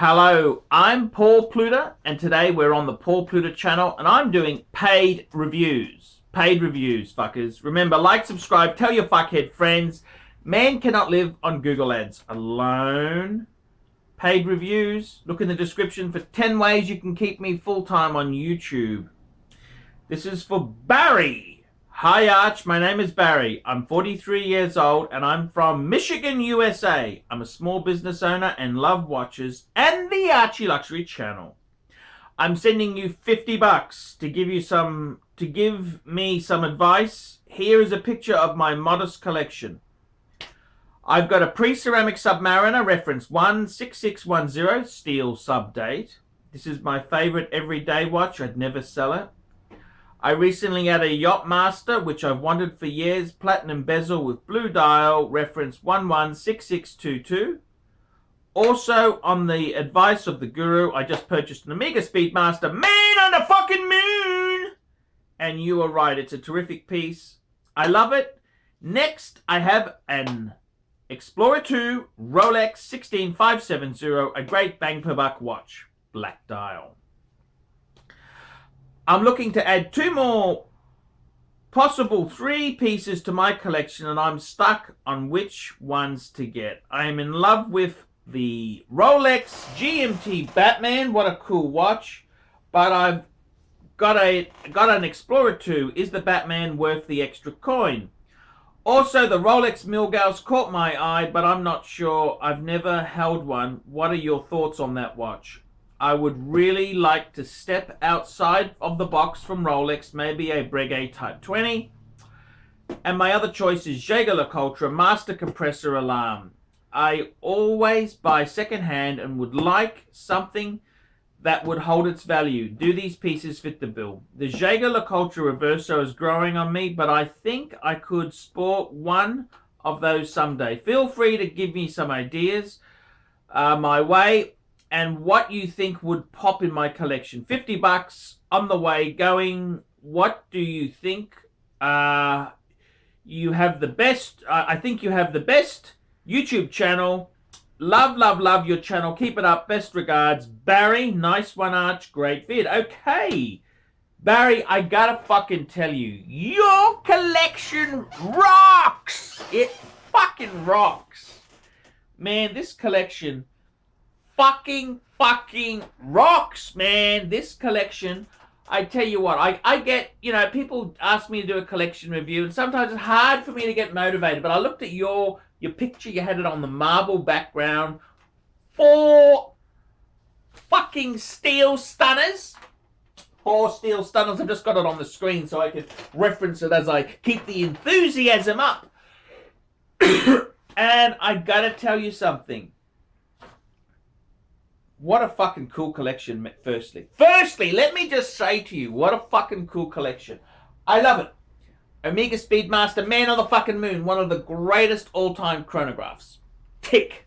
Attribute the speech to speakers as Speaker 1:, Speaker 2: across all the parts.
Speaker 1: Hello, I'm Paul Pluta, and today we're on the Paul Pluta channel, and I'm doing paid reviews. Paid reviews, fuckers. Remember, like, subscribe, tell your fuckhead friends. Man cannot live on Google Ads alone. Paid reviews. Look in the description for 10 ways you can keep me full-time on YouTube. This is for Barry. Hi, Arch. My name is Barry. I'm 43 years old, and I'm from Michigan, USA. I'm a small business owner and love watches and the Archie Luxury channel. I'm sending you $50 to give me some advice. Here is a picture of my modest collection. I've got a pre-ceramic Submariner reference 16610 steel sub date. This is my favorite everyday watch. I'd never sell it. I recently had a Yachtmaster, which I've wanted for years, platinum bezel with blue dial, reference 116622. Also, on the advice of the guru, I just purchased an Omega Speedmaster, man on the fucking moon! And you were right, it's a terrific piece. I love it. Next, I have an Explorer 2 Rolex 16570, a great bang per buck watch, black dial. I'm looking to add 2 more, possible 3 pieces to my collection, and I'm stuck on which ones to get. I am in love with the Rolex GMT Batman. What a cool watch. But I've got an Explorer 2. Is the Batman worth the extra coin? Also, the Rolex Milgauss caught my eye, but I'm not sure. I've never held one. What are your thoughts on that watch? I would really like to step outside of the box from Rolex, maybe a Breguet Type 20. And my other choice is Jaeger-LeCoultre Master Compressor Alarm. I always buy secondhand and would like something that would hold its value. Do these pieces fit the bill? The Jaeger-LeCoultre Reverso is growing on me, but I think I could sport one of those someday. Feel free to give me some ideas my way, and what you think would pop in my collection. $50 on the way going. What do you think? You have the best, I think you have the best YouTube channel. Love, love, love your channel. Keep it up. Best regards, Barry. Nice one, Arch. Great vid. Okay. Barry, I gotta fucking tell you, your collection rocks. It fucking rocks. Man, this collection fucking rocks, man. This collection, I tell you what, I get, people ask me to do a collection review, and sometimes it's hard for me to get motivated, but I looked at your picture. You had it on the marble background. 4 fucking steel stunners. 4 steel stunners. I've just got it on the screen so I can reference it as I keep the enthusiasm up. And I gotta tell you something. What a fucking cool collection, firstly. Firstly, let me just say to you, what a fucking cool collection. I love it. Omega Speedmaster, man on the fucking moon. One of the greatest all-time chronographs. Tick.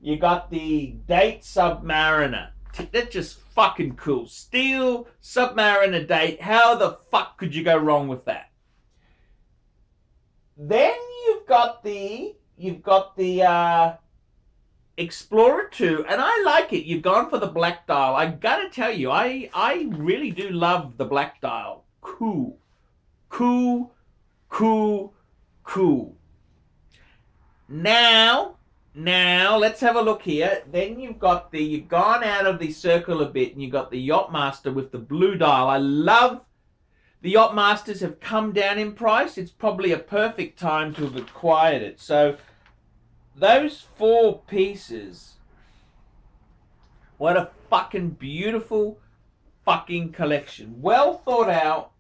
Speaker 1: You got the date Submariner. Tick. That's just fucking cool. Steel Submariner date. How the fuck could you go wrong with that? Then you've got the Explorer 2, and I like it. You've gone for the black dial. I gotta tell you, I really do love the black dial. Cool. Cool. Now, let's have a look here. Then you've gone out of the circle a bit, and you've got the Yachtmaster with the blue dial. I love the Yachtmasters have come down in price. It's probably a perfect time to have acquired it. So those 4 pieces, what a fucking beautiful fucking collection. Well thought out,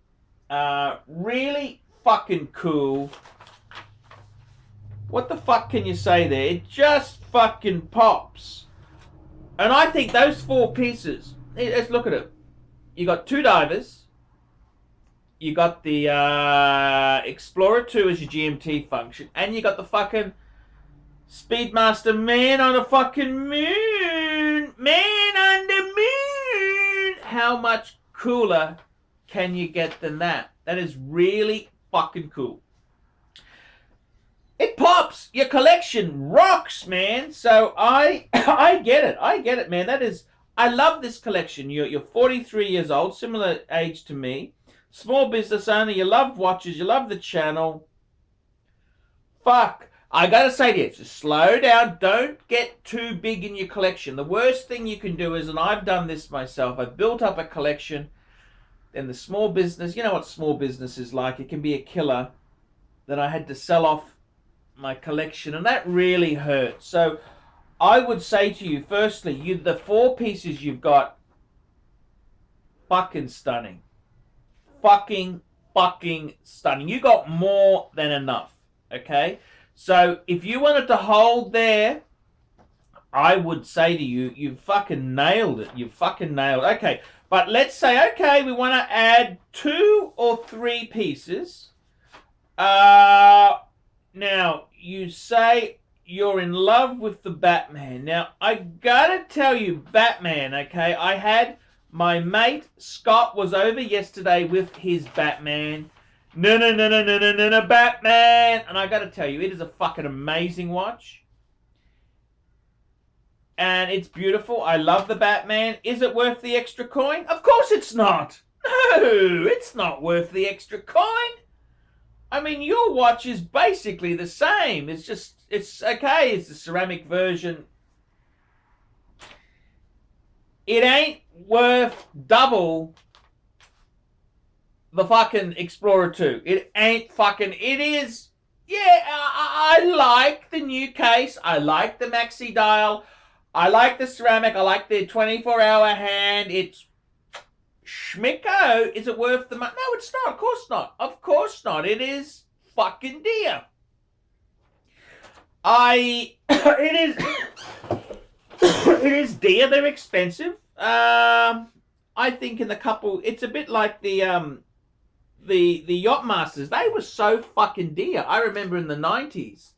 Speaker 1: really fucking cool. What the fuck can you say there? It just fucking pops. And I think those 4 pieces, let's look at it. You got 2 divers. You got the Explorer 2 as your GMT function. And you got the fucking Speedmaster, man on the fucking moon. Man on the moon. How much cooler can you get than that? That is really fucking cool. It pops. Your collection rocks, man. So I get it. I get it, man. That is, I love this collection. You're 43 years old, similar age to me. Small business owner. You love watches. You love the channel. Fuck. I gotta say to you, just slow down. Don't get too big in your collection. The worst thing you can do is, and I've done this myself, I've built up a collection. Then the small business, you know what small business is like. It can be a killer. Then I had to sell off my collection, and that really hurt. So I would say to you, firstly, the 4 pieces you've got, fucking stunning. Fucking stunning. You got more than enough, okay? So if you wanted to hold there, I would say to you, you fucking nailed it. You fucking nailed it. Okay, but let's say, okay, we want to add 2 or 3 pieces. Now, you say you're in love with the Batman. Now, I gotta tell you, Batman, okay? I had my mate, Scott, was over yesterday with his Batman. No, Batman! And I gotta tell you, it is a fucking amazing watch. And it's beautiful. I love the Batman. Is it worth the extra coin? Of course it's not. No, it's not worth the extra coin. I mean, your watch is basically the same. It's just, it's okay. It's the ceramic version. It ain't worth double the fucking Explorer 2. It ain't fucking, it is, yeah, I like the new case. I like the maxi dial. I like the ceramic. I like the 24-hour hand. It's schmicko. Is it worth the money? No, it's not. Of course not. Of course not. It is fucking dear. It is dear. They're expensive. I think in the couple, it's a bit like the Yacht Masters. They were so fucking dear. I remember in the 90s,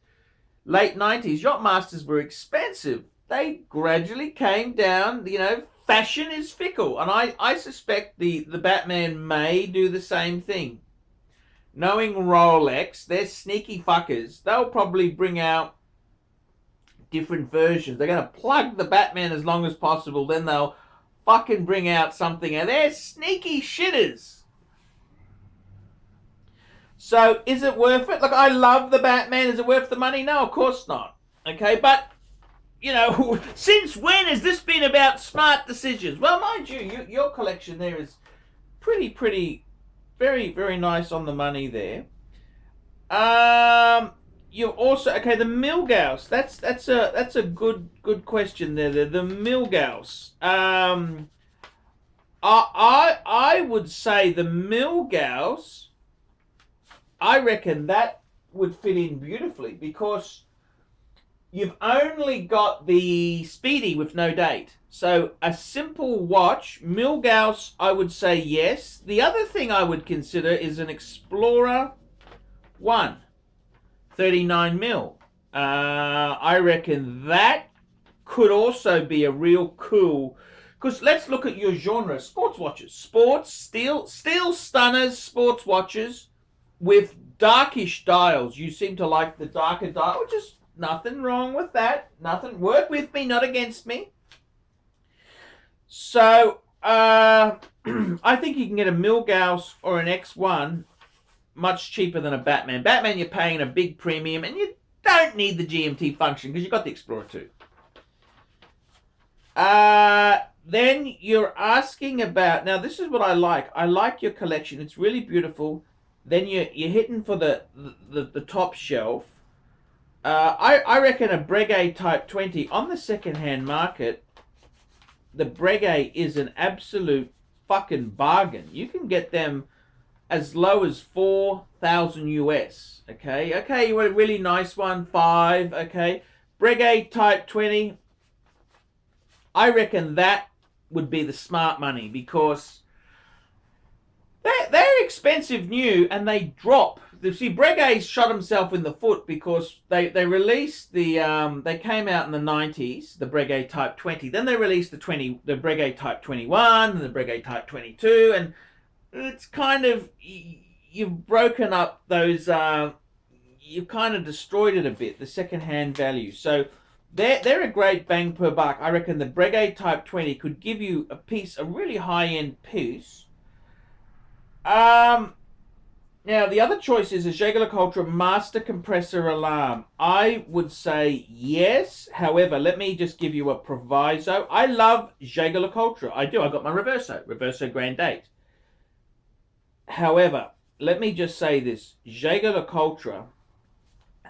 Speaker 1: late 90s, Yacht Masters were expensive. They gradually came down. You know, fashion is fickle, and I suspect the Batman may do the same thing. Knowing Rolex, they're sneaky fuckers. They'll probably bring out different versions. They're going to plug the Batman as long as possible, then they'll fucking bring out something, and they're sneaky shitters. So, is it worth it? Look, I love the Batman. Is it worth the money? No, of course not. Okay, but you know, since when has this been about smart decisions? Well, mind you, your collection there is pretty, very, very nice on the money there. You also, okay, the Milgauss. That's a good question there. The Milgauss. I would say the Milgauss. I reckon that would fit in beautifully because you've only got the Speedy with no date. So a simple watch, Milgauss, I would say yes. The other thing I would consider is an Explorer 1, 39 mil. I reckon that could also be a real cool, because let's look at your genre, sports watches. Sports, steel stunners, sports watches with darkish dials. You seem to like the darker dial, which is nothing wrong with that. Nothing. Work with me, not against me. So, I think you can get a Milgauss or an X1 much cheaper than a Batman. Batman, you're paying a big premium, and you don't need the GMT function because you've got the Explorer 2. Then you're asking about, now this is what I like. I like your collection. It's really beautiful. Then you're hitting for the top shelf. I reckon a Breguet Type 20 on the second-hand market, the Breguet is an absolute fucking bargain. You can get them as low as 4,000 US. Okay, you want a really nice one, 5. Okay, Breguet Type 20. I reckon that would be the smart money because they're expensive new and they drop. You see, Breguet shot himself in the foot because they released the they came out in the 90s, the Breguet Type 20. Then they released the Breguet Type 21 and the Breguet Type 22, and it's kind of, you've broken up those you kind of destroyed it a bit, the second-hand value. So they're a great bang per buck. I reckon the Breguet Type 20 could give you a really high-end piece. Now, the other choice is a Jaeger-LeCoultre Master Compressor Alarm. I would say yes. However, let me just give you a proviso. I love Jaeger-LeCoultre. I do. I got my Reverso Grand 8. However, let me just say this. Jaeger-LeCoultre,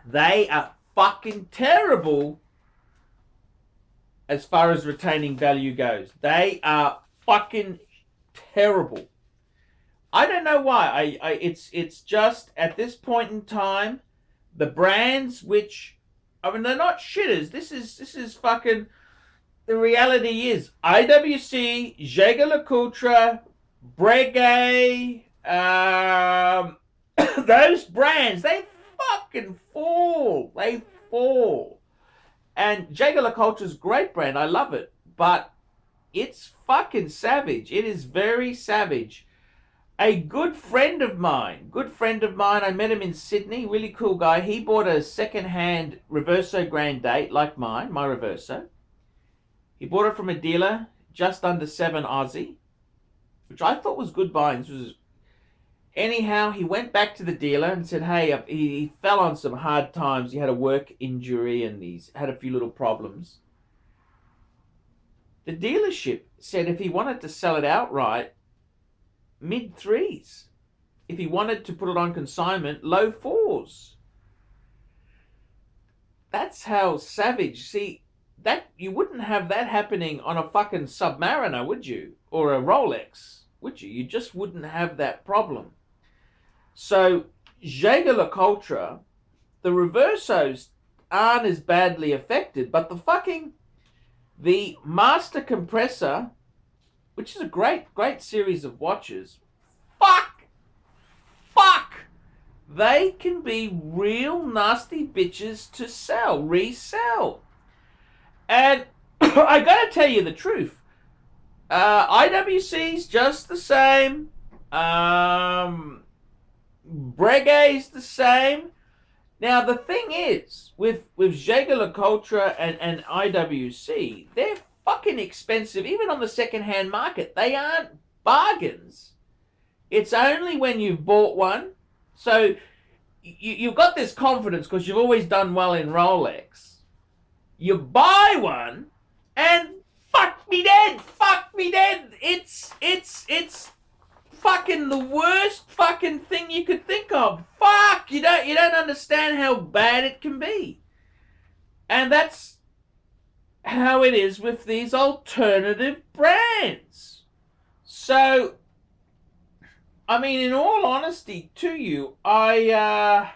Speaker 1: they are fucking terrible as far as retaining value goes. They are fucking terrible. I don't know why. It's just at this point in time, the brands which, I mean, they're not shitters. This is fucking, the reality is IWC, Jaeger-LeCoultre, Breguet, those brands, they fucking fall. They fall. And Jaeger-LeCoultre's a great brand. I love it, but it's fucking savage. It is very savage. A good friend of mine, I met him in Sydney, really cool guy. He bought a second-hand Reverso Grand 8, like mine, my Reverso. He bought it from a dealer, just under 7 Aussie, which I thought was good buying. Anyhow, he went back to the dealer and said, hey, he fell on some hard times. He had a work injury and he's had a few little problems. The dealership said if he wanted to sell it outright, mid-3s. If he wanted to put it on consignment, low 4s. That's how savage. See, that you wouldn't have that happening on a fucking Submariner, would you? Or a Rolex, would you? You just wouldn't have that problem. So, Jaeger-LeCoultre, the Reversos aren't as badly affected, but the Master Compressor, which is a great series of watches, they can be real nasty bitches to resell. And I gotta tell you the truth. IWC's just the same. Breguet's the same. Now the thing is, with Jaeger-LeCoultre and IWC, they're fucking expensive, even on the second-hand market. They aren't bargains. It's only when you've bought one. So you've got this confidence because you've always done well in Rolex. You buy one and fuck me dead. It's fucking the worst fucking thing you could think of. Fuck, you don't understand how bad it can be. And that's how it is with these alternative brands. So, I mean, in all honesty to you, I'm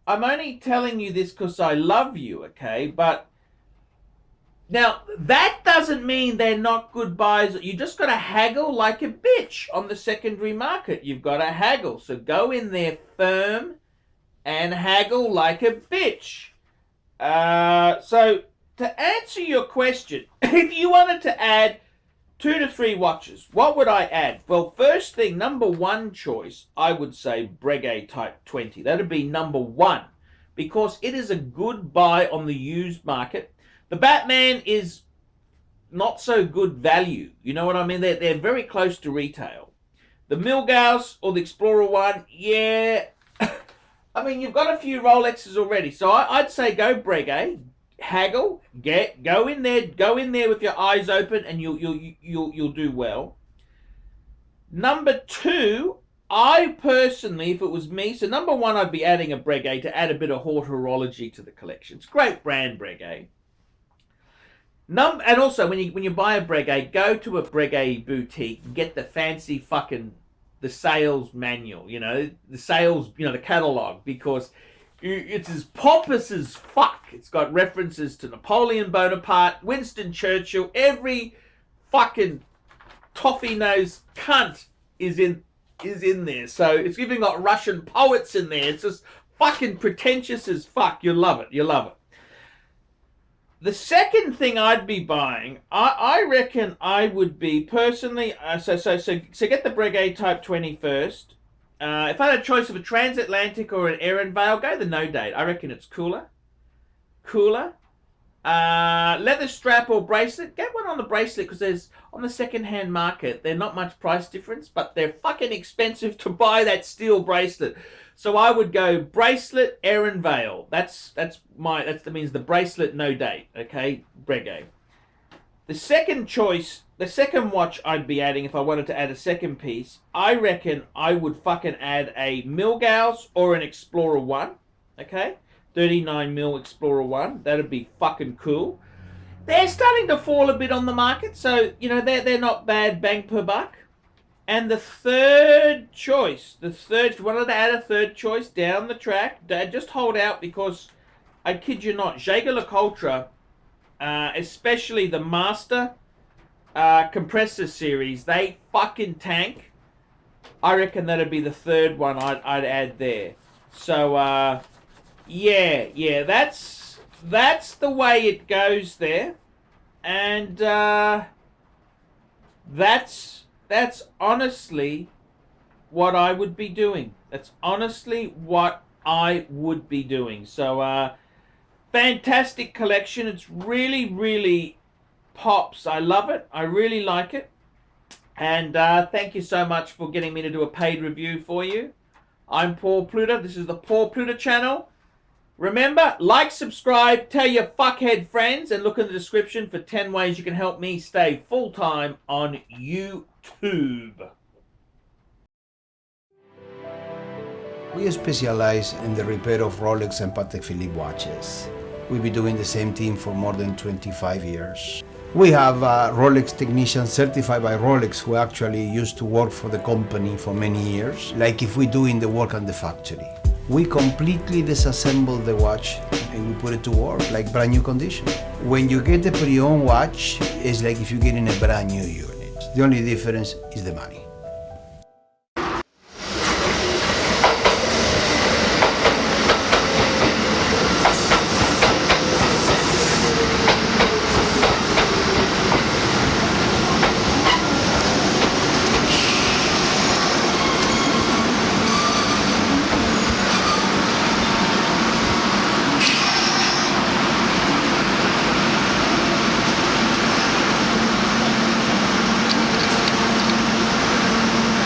Speaker 1: only telling you this because I love you, okay? But now, that doesn't mean they're not good buys. You just got to haggle like a bitch on the secondary market. You've got to haggle. So go in there firm and haggle like a bitch. So, to answer your question, if you wanted to add 2 to 3 watches, what would I add? Well, first thing, number one choice, I would say Breguet Type 20. That would be number one, because it is a good buy on the used market. The Batman is not so good value. You know what I mean? They're very close to retail. The Milgauss or the Explorer 1, yeah. I mean, you've got a few Rolexes already. So I'd say go Breguet, haggle, go in there with your eyes open, and you'll do well. Number two, I personally, if it was me, so number one, I'd be adding a Breguet to add a bit of horology to the collection. It's a great brand, Breguet. And also, when you buy a Breguet, go to a Breguet boutique and get the fancy fucking, the sales manual, the sales, the catalog, because it's as pompous as fuck. It's got references to Napoleon Bonaparte, Winston Churchill, every fucking toffee-nosed cunt is in there. So it's even got Russian poets in there. It's just fucking pretentious as fuck. You'll love it. The second thing I'd be buying, I reckon I would be personally, so get the Breguet Type 20 first. If I had a choice of a transatlantic or an Ehrenveil, go the no date. I reckon it's cooler. Cooler. Leather strap or bracelet. Get one on the bracelet because there's on the second-hand market. They're not much price difference, but they're fucking expensive to buy that steel bracelet. So I would go bracelet, Ehrenveil. That means the bracelet no date. Okay, Brege. The second choice, the second watch I'd be adding if I wanted to add a second piece, I reckon I would fucking add a Milgauss or an Explorer 1. Okay? 39mm Explorer 1. That'd be fucking cool. They're starting to fall a bit on the market, so, you know, they're not bad bang per buck. And the third choice, if you wanted to add a third choice down the track, just hold out because, I kid you not, Jaeger-LeCoultre, especially the Master compressor series, they fucking tank. I reckon that'd be the third one I'd add there. So, yeah, that's the way it goes there. And, that's honestly what I would be doing. That's honestly what I would be doing. So, fantastic collection. It's really, really pops. I love it. I really like it. And thank you so much for getting me to do a paid review for you. I'm Paul Pluta. This is the Paul Pluta channel. Remember, like, subscribe, tell your fuckhead friends, and look in the description for 10 ways you can help me stay full-time on YouTube.
Speaker 2: We specialize in the repair of Rolex and Patek Philippe watches. We've been doing the same thing for more than 25 years. We have Rolex technicians certified by Rolex who actually used to work for the company for many years, like if we're doing the work on the factory. We completely disassemble the watch and we put it to work like brand new condition. When you get a pre-owned watch, it's like if you're getting a brand new unit. The only difference is the money.